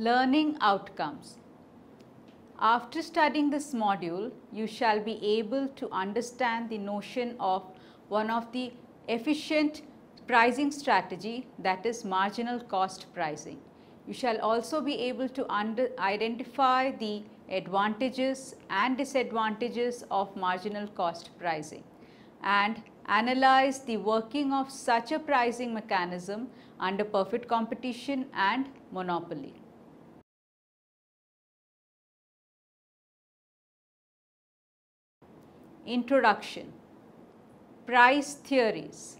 Learning outcomes. After studying this module, you shall be able to understand the notion of one of the efficient pricing strategy, that is marginal cost pricing. You shall also be able to identify the advantages and disadvantages of marginal cost pricing and analyze the working of such a pricing mechanism under perfect competition and monopoly. Introduction. Price theories.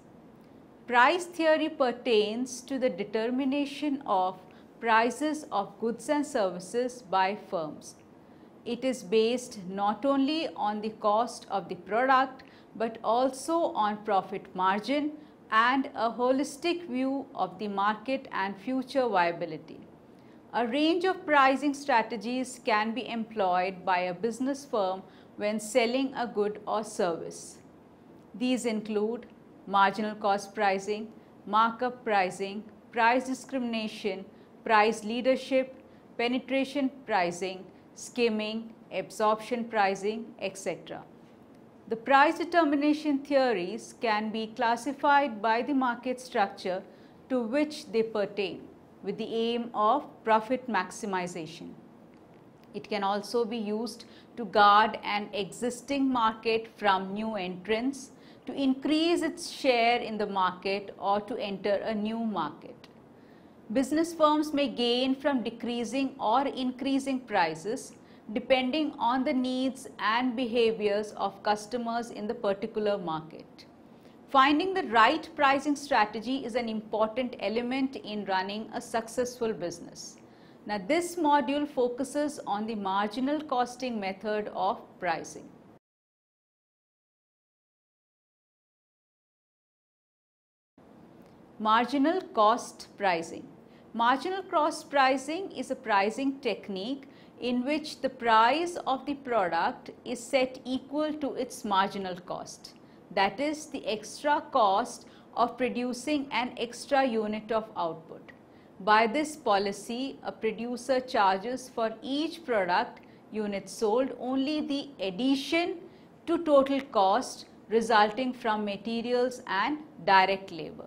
Price theory pertains to the determination of prices of goods and services by firms. It is based not only on the cost of the product but also on profit margin and a holistic view of the market and future viability. A range of pricing strategies can be employed by a business firm when selling a good or service. These include marginal cost pricing, markup pricing, price discrimination, price leadership, penetration pricing, skimming, absorption pricing, etc. The price determination theories can be classified by the market structure to which they pertain with the aim of profit maximization. It can also be used to guard an existing market from new entrants, to increase its share in the market or to enter a new market. Business firms may gain from decreasing or increasing prices depending on the needs and behaviors of customers in the particular market. Finding the right pricing strategy is an important element in running a successful business. Now, this module focuses on the marginal costing method of pricing. Marginal cost pricing. Marginal cost pricing is a pricing technique in which the price of the product is set equal to its marginal cost. That is the extra cost of producing an extra unit of output. By this policy, a producer charges for each product unit sold only the addition to total cost resulting from materials and direct labor.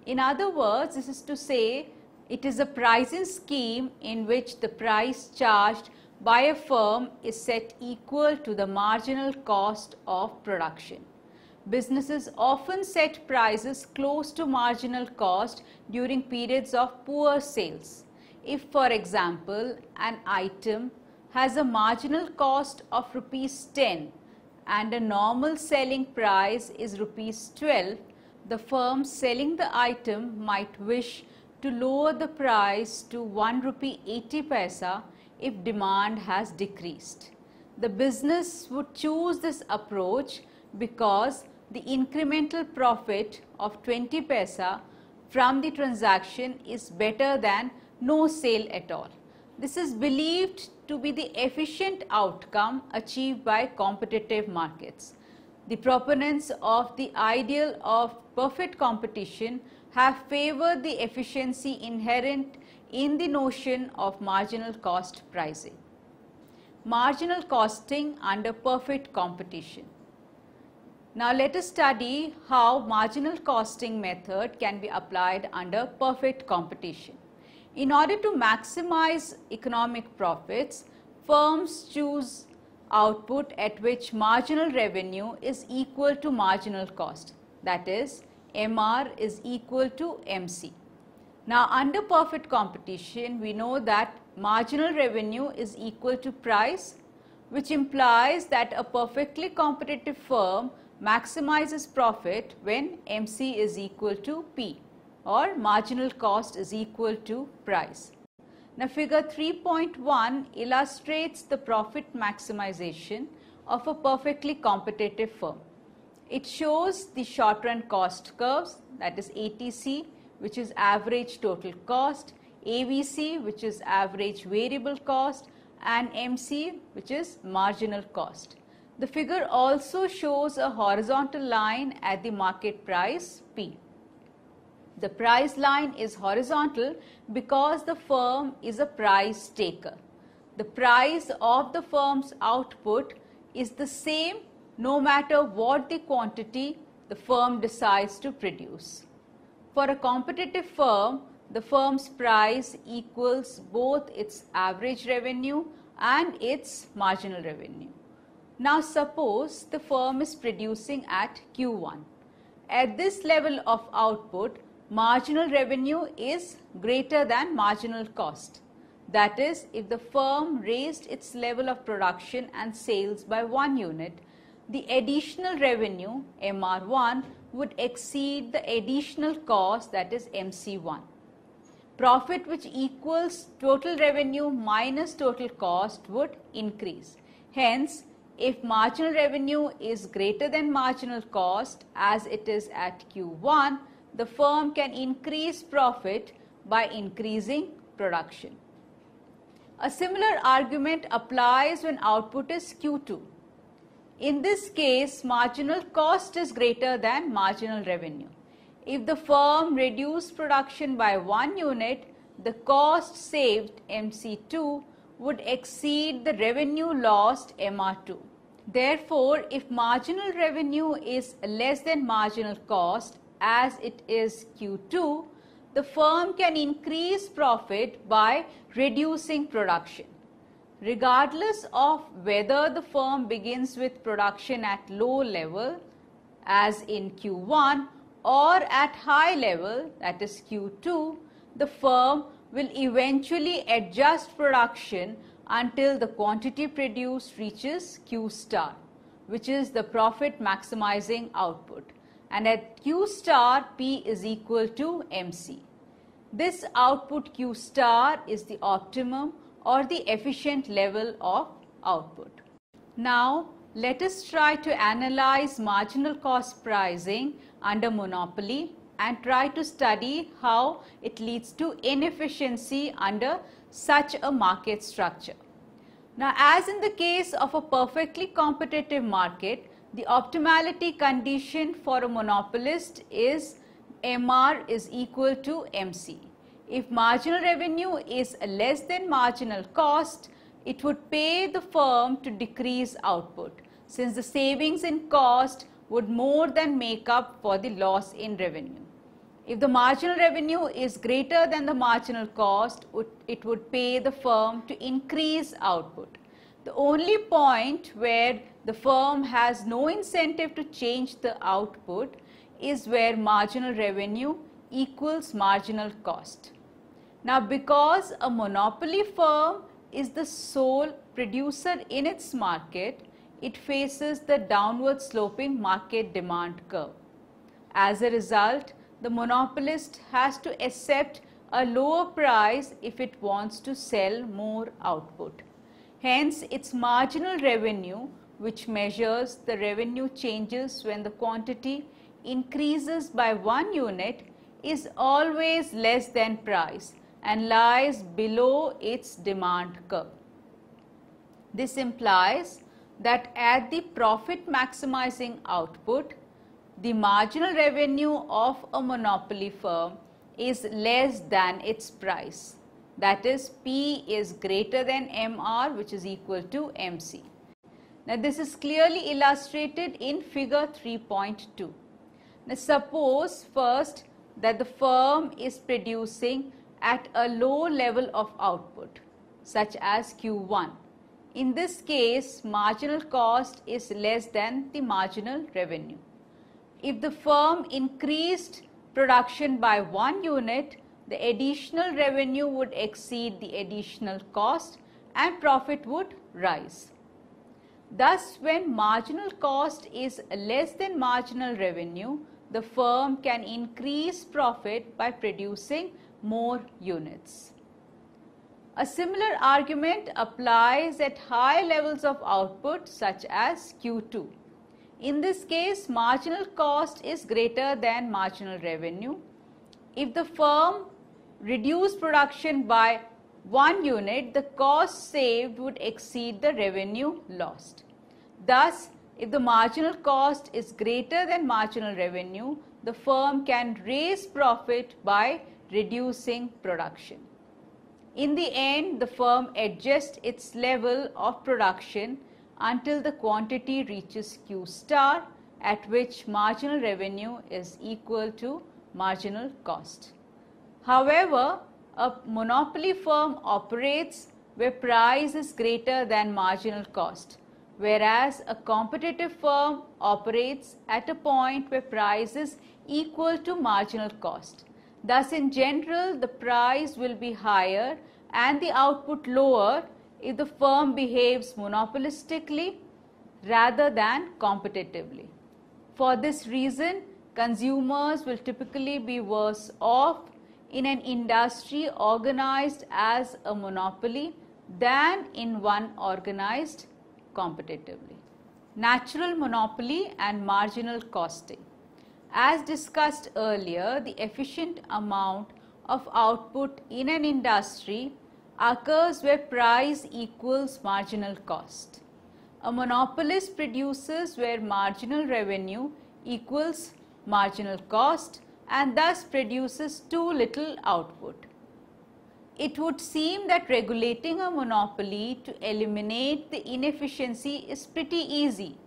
In other words, this is to say, it is a pricing scheme in which the price charged by a firm is set equal to the marginal cost of production. Businesses often set prices close to marginal cost during periods of poor sales. If, for example, an item has a marginal cost of rupees 10 and a normal selling price is rupees 12, the firm selling the item might wish to lower the price to 1 rupee 80 paisa if demand has decreased. The business would choose this approach because the incremental profit of 20 paisa from the transaction is better than no sale at all. This is believed to be the efficient outcome achieved by competitive markets. The proponents of the ideal of perfect competition have favored the efficiency inherent in the notion of marginal cost pricing. Marginal costing under perfect competition. Now let us study how marginal costing method can be applied under perfect competition. In order to maximize economic profits, firms choose output at which marginal revenue is equal to marginal cost, that is, MR is equal to MC. Now, under perfect competition, we know that marginal revenue is equal to price, which implies that a perfectly competitive firm maximizes profit when MC is equal to P, or marginal cost is equal to price. Now, figure 3.1 illustrates the profit maximization of a perfectly competitive firm. It shows the short run cost curves, that is ATC, which is average total cost, AVC, which is average variable cost, and MC, which is marginal cost. The figure also shows a horizontal line at the market price P. The price line is horizontal because the firm is a price taker. The price of the firm's output is the same no matter what the quantity the firm decides to produce. For a competitive firm, the firm's price equals both its average revenue and its marginal revenue. Now suppose the firm is producing at Q1. At this level of output, marginal revenue is greater than marginal cost. That is, if the firm raised its level of production and sales by 1 unit, the additional revenue, MR1, would exceed the additional cost, that is MC1. Profit, which equals total revenue minus total cost, would increase. Hence, if marginal revenue is greater than marginal cost, as it is at Q1, the firm can increase profit by increasing production. A similar argument applies when output is Q2. In this case, marginal cost is greater than marginal revenue. If the firm reduced production by 1 unit, the cost saved MC2 would exceed the revenue lost MR2. Therefore, if marginal revenue is less than marginal cost, as it is Q2, the firm can increase profit by reducing production. Regardless of whether the firm begins with production at low level, as in Q1, or at high level, that is Q2, the firm will eventually adjust production until the quantity produced reaches Q star, which is the profit maximizing output. And at Q star, P is equal to MC. This output Q star is the optimum or the efficient level of output. Now, let us try to analyze marginal cost pricing under monopoly and try to study how it leads to inefficiency under such a market structure. Now, as in the case of a perfectly competitive market, the optimality condition for a monopolist is MR is equal to MC. If marginal revenue is less than marginal cost, it would pay the firm to decrease output, since the savings in cost would more than make up for the loss in revenue. If the marginal revenue is greater than the marginal cost, it would pay the firm to increase output. The only point where the firm has no incentive to change the output is where marginal revenue equals marginal cost. Now, because a monopoly firm is the sole producer in its market, it faces the downward sloping market demand curve. As a result, the monopolist has to accept a lower price if it wants to sell more output. Hence, its marginal revenue, which measures the revenue changes when the quantity increases by 1 unit, is always less than price and lies below its demand curve. This implies that at the profit maximizing output, the marginal revenue of a monopoly firm is less than its price. That is, P is greater than MR, which is equal to MC. Now, this is clearly illustrated in figure 3.2. Now, suppose first that the firm is producing at a low level of output, such as Q1. In this case, marginal cost is less than the marginal revenue. If the firm increased production by 1 unit, the additional revenue would exceed the additional cost and profit would rise. Thus, when marginal cost is less than marginal revenue, the firm can increase profit by producing more units. A similar argument applies at high levels of output such as Q2. In this case, marginal cost is greater than marginal revenue. If the firm reduced production by 1 unit, the cost saved would exceed the revenue lost. Thus, if the marginal cost is greater than marginal revenue, the firm can raise profit by reducing production. In the end, the firm adjusts its level of production until the quantity reaches Q star, at which marginal revenue is equal to marginal cost. However, a monopoly firm operates where price is greater than marginal cost, whereas a competitive firm operates at a point where price is equal to marginal cost. Thus, in general, the price will be higher and the output lower if the firm behaves monopolistically rather than competitively. For this reason, consumers will typically be worse off in an industry organized as a monopoly than in one organized competitively. Natural monopoly and marginal costing. As discussed earlier, the efficient amount of output in an industry occurs where price equals marginal cost. A monopolist produces where marginal revenue equals marginal cost and thus produces too little output. It would seem that regulating a monopoly to eliminate the inefficiency is pretty easy.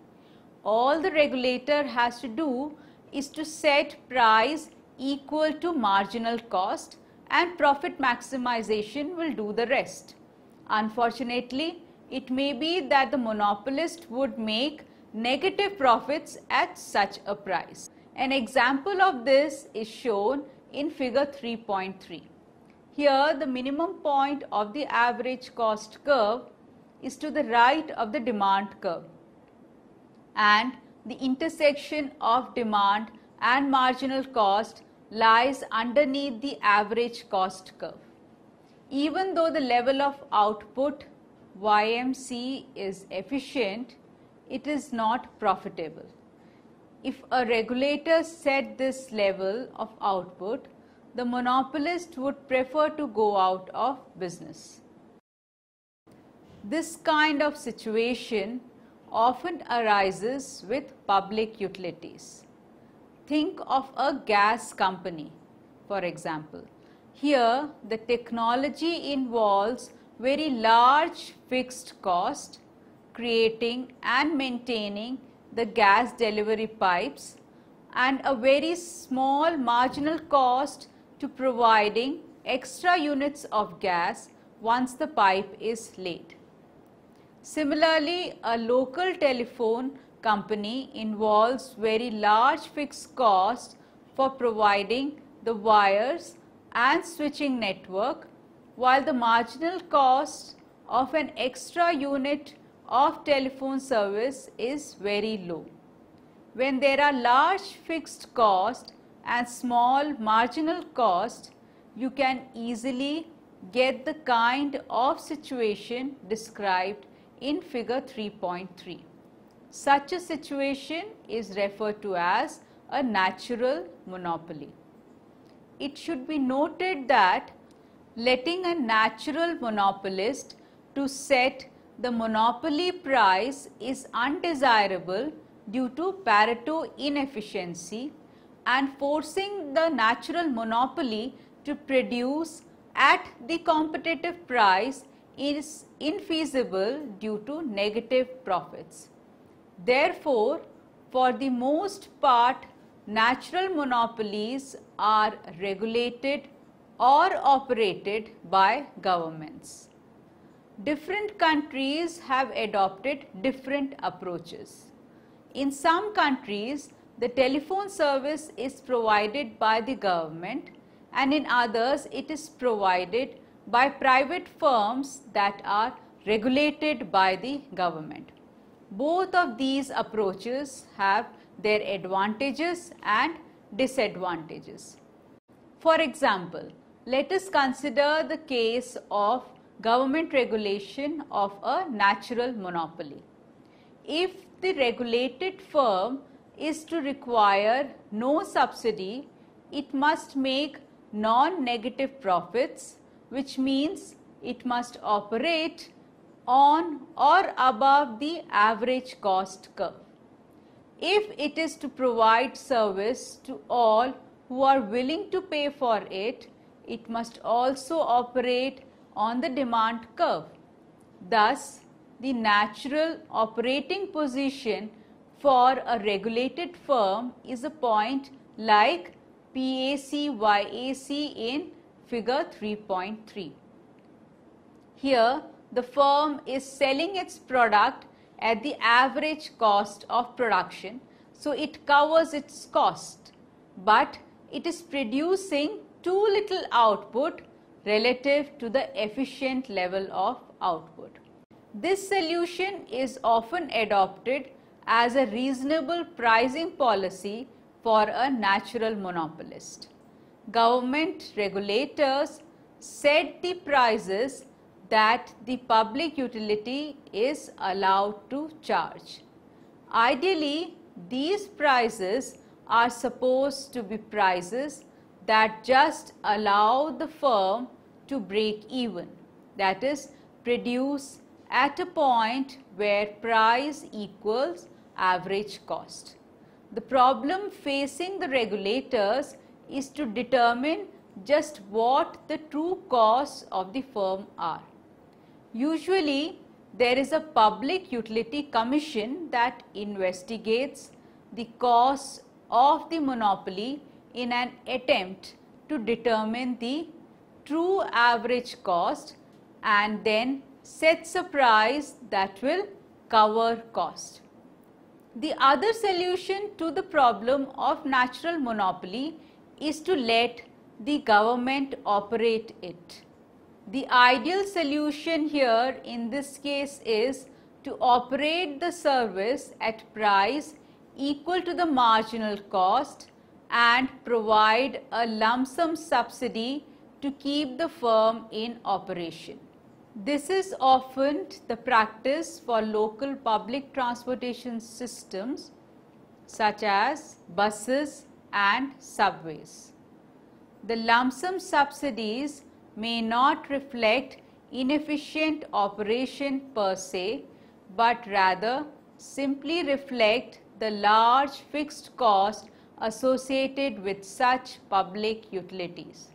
All the regulator has to do is to set price equal to marginal cost and profit maximization will do the rest. Unfortunately, it may be that the monopolist would make negative profits at such a price. An example of this is shown in figure 3.3. Here, the minimum point of the average cost curve is to the right of the demand curve, and the intersection of demand and marginal cost lies underneath the average cost curve. Even though the level of output YMC is efficient, it is not profitable. If a regulator set this level of output, the monopolist would prefer to go out of business. This kind of situation often arises with public utilities. Think of a gas company, for example. Here, the technology involves very large fixed cost, creating and maintaining the gas delivery pipes, and a very small marginal cost to providing extra units of gas once the pipe is laid. Similarly, a local telephone company involves very large fixed cost for providing the wires and switching network, while the marginal cost of an extra unit of telephone service is very low. When there are large fixed cost and small marginal cost, you can easily get the kind of situation described in figure 3.3. Such a situation is referred to as a natural monopoly. It should be noted that letting a natural monopolist to set the monopoly price is undesirable due to Pareto inefficiency, and forcing the natural monopoly to produce at the competitive price is infeasible due to negative profits. Therefore, for the most part, natural monopolies are regulated or operated by governments. Different countries have adopted different approaches. In some countries, the telephone service is provided by the government, and in others it is provided by private firms that are regulated by the government. Both of these approaches have their advantages and disadvantages. For example, let us consider the case of government regulation of a natural monopoly. If the regulated firm is to require no subsidy, it must make non-negative profits, which means it must operate on or above the average cost curve. If it is to provide service to all who are willing to pay for it, it must also operate on the demand curve. Thus, the natural operating position for a regulated firm is a point like PAC-YAC in figure 3.3. Here, the firm is selling its product at the average cost of production, so it covers its cost, but it is producing too little output relative to the efficient level of output. This solution is often adopted as a reasonable pricing policy for a natural monopolist. Government regulators set the prices that the public utility is allowed to charge. Ideally, these prices are supposed to be prices that just allow the firm to break even, that is, produce at a point where price equals average cost. The problem facing the regulators is to determine just what the true costs of the firm are. Usually, there is a public utility commission that investigates the costs of the monopoly in an attempt to determine the true average cost and then sets a price that will cover cost. The other solution to the problem of natural monopoly is to let the government operate it. The ideal solution here in this case is to operate the service at price equal to the marginal cost and provide a lump sum subsidy to keep the firm in operation. This is often the practice for local public transportation systems such as buses and subways. The lump sum subsidies may not reflect inefficient operation per se, but rather simply reflect the large fixed cost associated with such public utilities.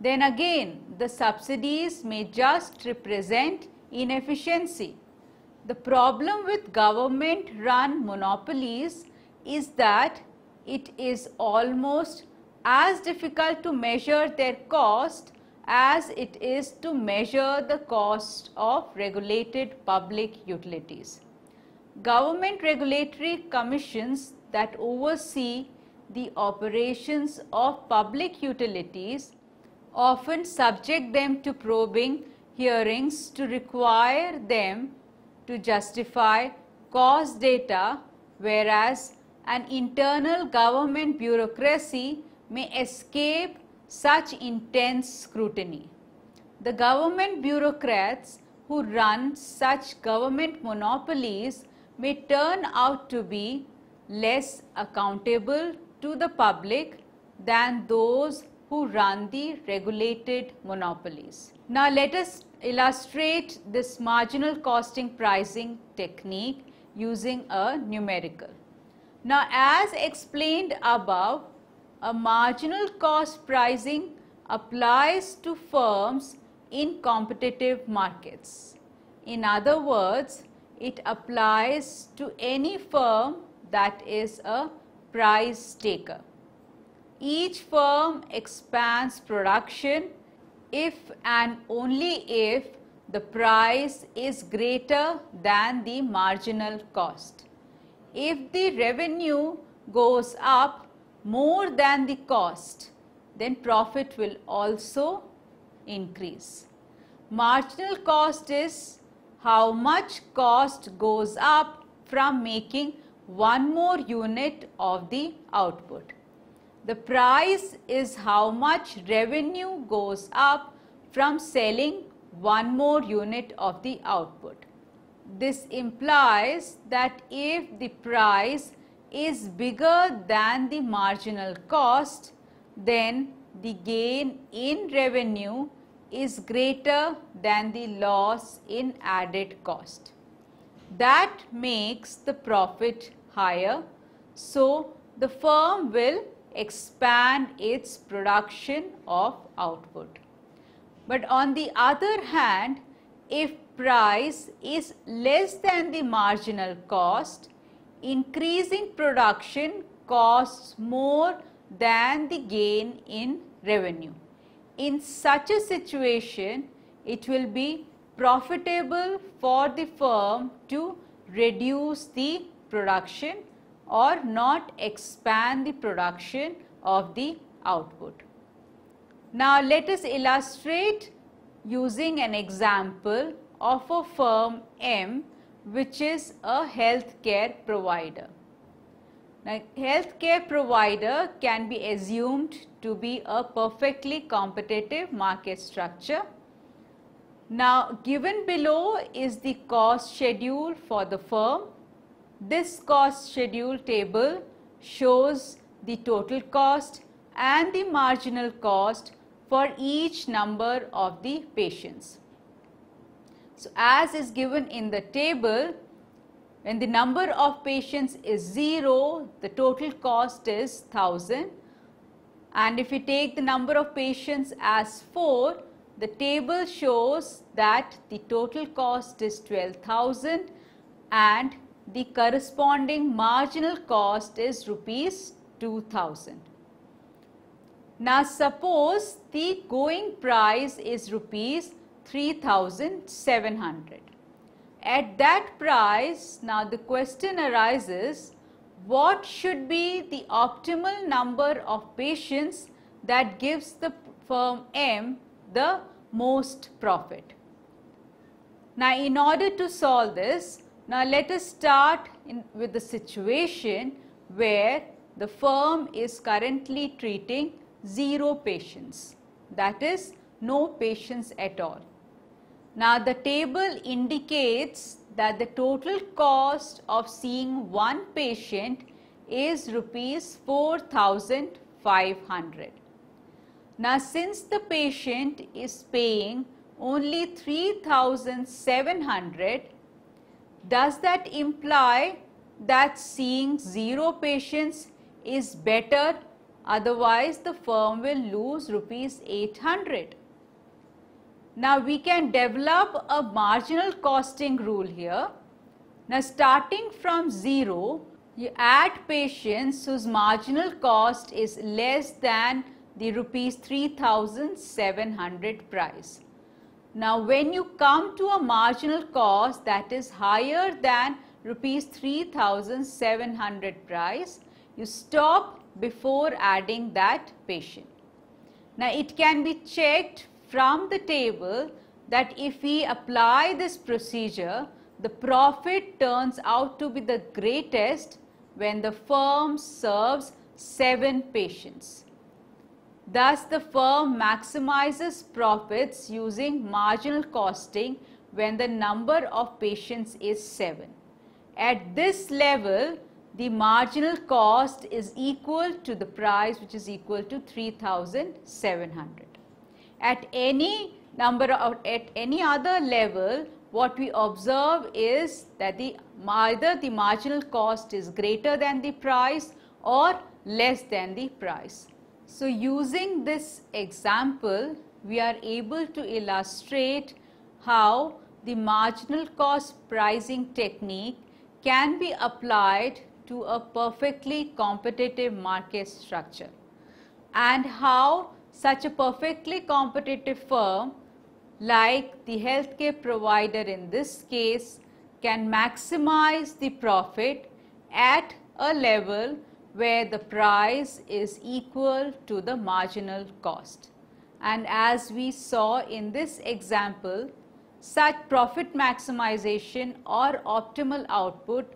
Then again, the subsidies may just represent inefficiency. The problem with government-run monopolies is that it is almost as difficult to measure their cost as it is to measure the cost of regulated public utilities. Government regulatory commissions that oversee the operations of public utilities often subject them to probing hearings to require them to justify cost data, whereas an internal government bureaucracy may escape such intense scrutiny. The government bureaucrats who run such government monopolies may turn out to be less accountable to the public than those who run the regulated monopolies. Now let us illustrate this marginal costing pricing technique using a numerical. Now as explained above, a marginal cost pricing applies to firms in competitive markets. In other words, it applies to any firm that is a price taker. Each firm expands production if and only if the price is greater than the marginal cost. If the revenue goes up more than the cost, then profit will also increase. Marginal cost is how much cost goes up from making one more unit of the output. The price is how much revenue goes up from selling one more unit of the output. This implies that if the price is bigger than the marginal cost, then the gain in revenue is greater than the loss in added cost. That makes the profit higher, so the firm will expand its production of output. But on the other hand, if price is less than the marginal cost, increasing production costs more than the gain in revenue. In such a situation, it will be profitable for the firm to reduce the production or not expand the production of the output. Now let us illustrate using an example of a firm M, which is a healthcare provider. Now, healthcare provider can be assumed to be a perfectly competitive market structure. Now, given below is the cost schedule for the firm. This cost schedule table shows the total cost and the marginal cost for each number of the patients. So, as is given in the table, when the number of patients is 0, the total cost is 1000, and if we take the number of patients as 4, the table shows that the total cost is 12,000 and the corresponding marginal cost is rupees 2000. Now suppose the going price is rupees 3,700. At that price, now the question arises, what should be the optimal number of patients that gives the firm M the most profit? Now in order to solve this, now let us start with the situation where the firm is currently treating 0 patients, that is no patients at all. Now the table indicates that the total cost of seeing one patient is rupees 4,500. Now since the patient is paying only 3,700, does that imply that seeing 0 patients is better? Otherwise the firm will lose rupees 800. Now we can develop a marginal costing rule here. Now starting from 0, you add patients whose marginal cost is less than the rupees 3,700 price. Now when you come to a marginal cost that is higher than rupees 3,700 price, you stop before adding that patient. Now it can be checked from the table that if we apply this procedure, the profit turns out to be the greatest when the firm serves 7 patients. Thus, the firm maximizes profits using marginal costing when the number of patients is 7. At this level, the marginal cost is equal to the price, which is equal to 3,700. At any other level, what we observe is that either the marginal cost is greater than the price or less than the price. So using this example, we are able to illustrate how the marginal cost pricing technique can be applied to a perfectly competitive market structure, and how such a perfectly competitive firm like the healthcare provider in this case can maximize the profit at a level where the price is equal to the marginal cost. And as we saw in this example, such profit maximization or optimal output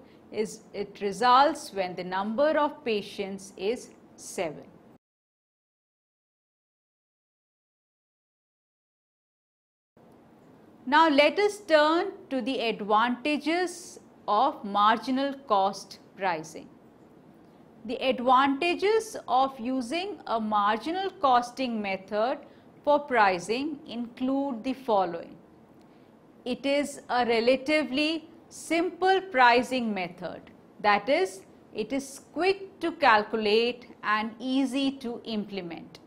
results when the number of patients is 7. Now let us turn to the advantages of marginal cost pricing. The advantages of using a marginal costing method for pricing include the following. It is a relatively simple pricing method, that is, It is quick to calculate and easy to implement.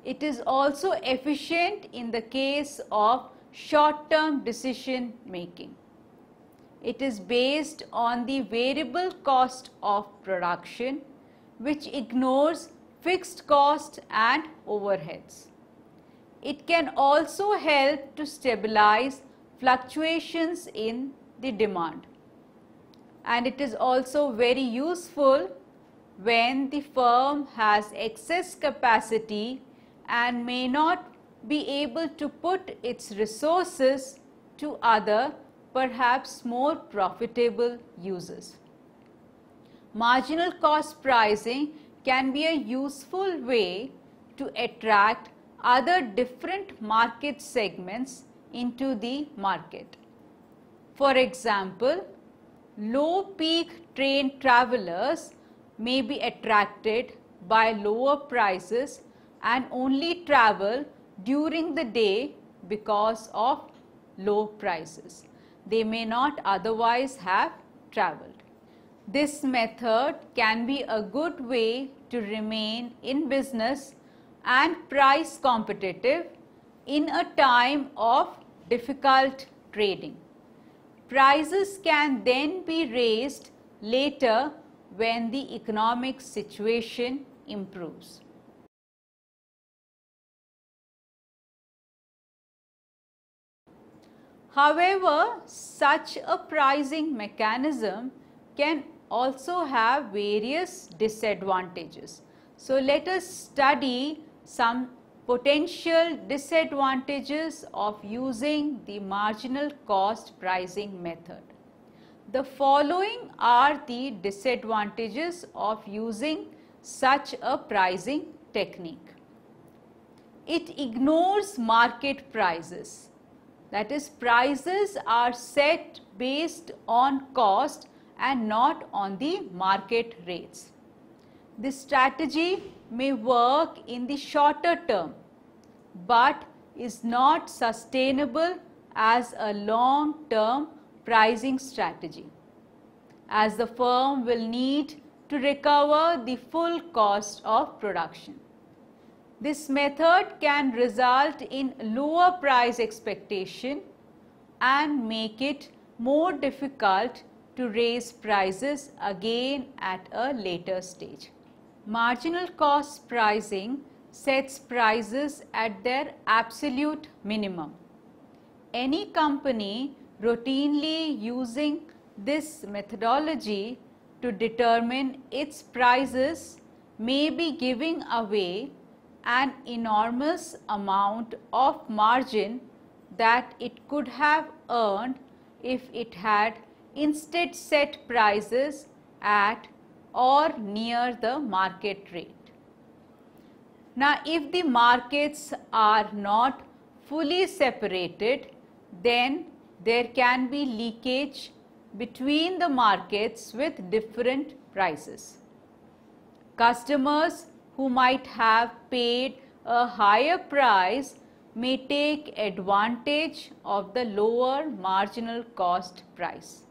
It is also efficient in the case of short-term decision making. It is based on the variable cost of production, which ignores fixed cost and overheads. It can also help to stabilize fluctuations in the demand. And it is also very useful when the firm has excess capacity and may not be able to put its resources to other, perhaps more profitable uses. Marginal cost pricing can be a useful way to attract other different market segments into the market. For example, low peak train travelers may be attracted by lower prices and only travel during the day because of low prices. They may not otherwise have traveled. This method can be a good way to remain in business and price competitive in a time of difficult trading. Prices can then be raised later when the economic situation improves. However, such a pricing mechanism can also have various disadvantages. So, let us study some potential disadvantages of using the marginal cost pricing method. The following are the disadvantages of using such a pricing technique. It ignores market prices. That is, prices are set based on cost and not on the market rates. This strategy may work in the shorter term, but is not sustainable as a long-term pricing strategy, as the firm will need to recover the full cost of production. This method can result in lower price expectation and make it more difficult to raise prices again at a later stage. Marginal cost pricing sets prices at their absolute minimum. Any company routinely using this methodology to determine its prices may be giving away an enormous amount of margin that it could have earned if it had instead set prices at or near the market rate. Now, if the markets are not fully separated, then there can be leakage between the markets with different prices. Customers who might have paid a higher price may take advantage of the lower marginal cost price.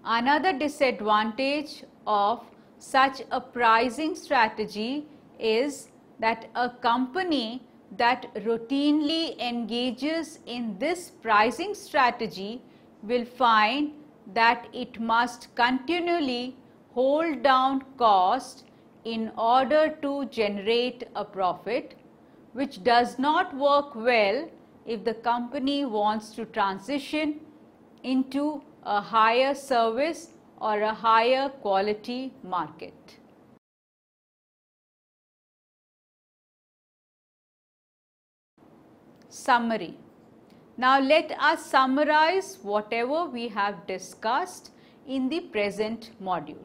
Another disadvantage of such a pricing strategy is that a company that routinely engages in this pricing strategy will find that it must continually hold down cost in order to generate a profit, which does not work well if the company wants to transition into a higher service or a higher quality market. Summary. Now, let us summarize whatever we have discussed in the present module.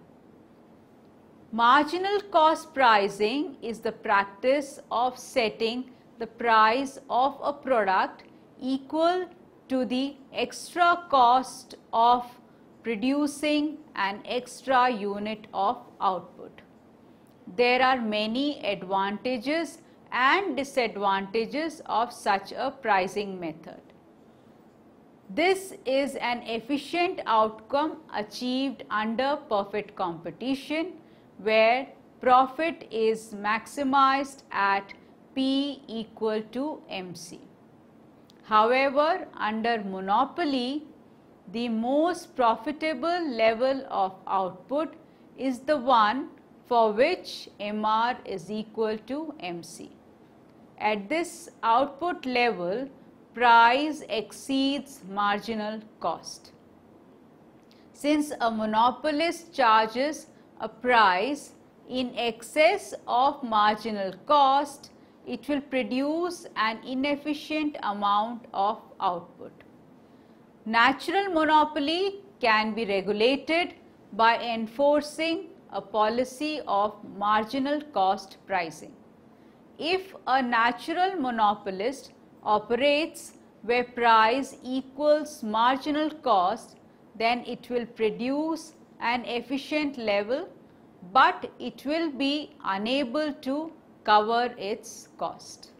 Marginal cost pricing is the practice of setting the price of a product equal to the extra cost of producing an extra unit of output. There are many advantages and disadvantages of such a pricing method. This is an efficient outcome achieved under perfect competition, where profit is maximized at P equal to MC. However, under monopoly, the most profitable level of output is the one for which MR is equal to MC. At this output level, price exceeds marginal cost. Since a monopolist charges a price in excess of marginal cost, it will produce an inefficient amount of output. Natural monopoly can be regulated by enforcing a policy of marginal cost pricing. If a natural monopolist operates where price equals marginal cost, then it will produce an efficient level, but it will be unable to cover its cost.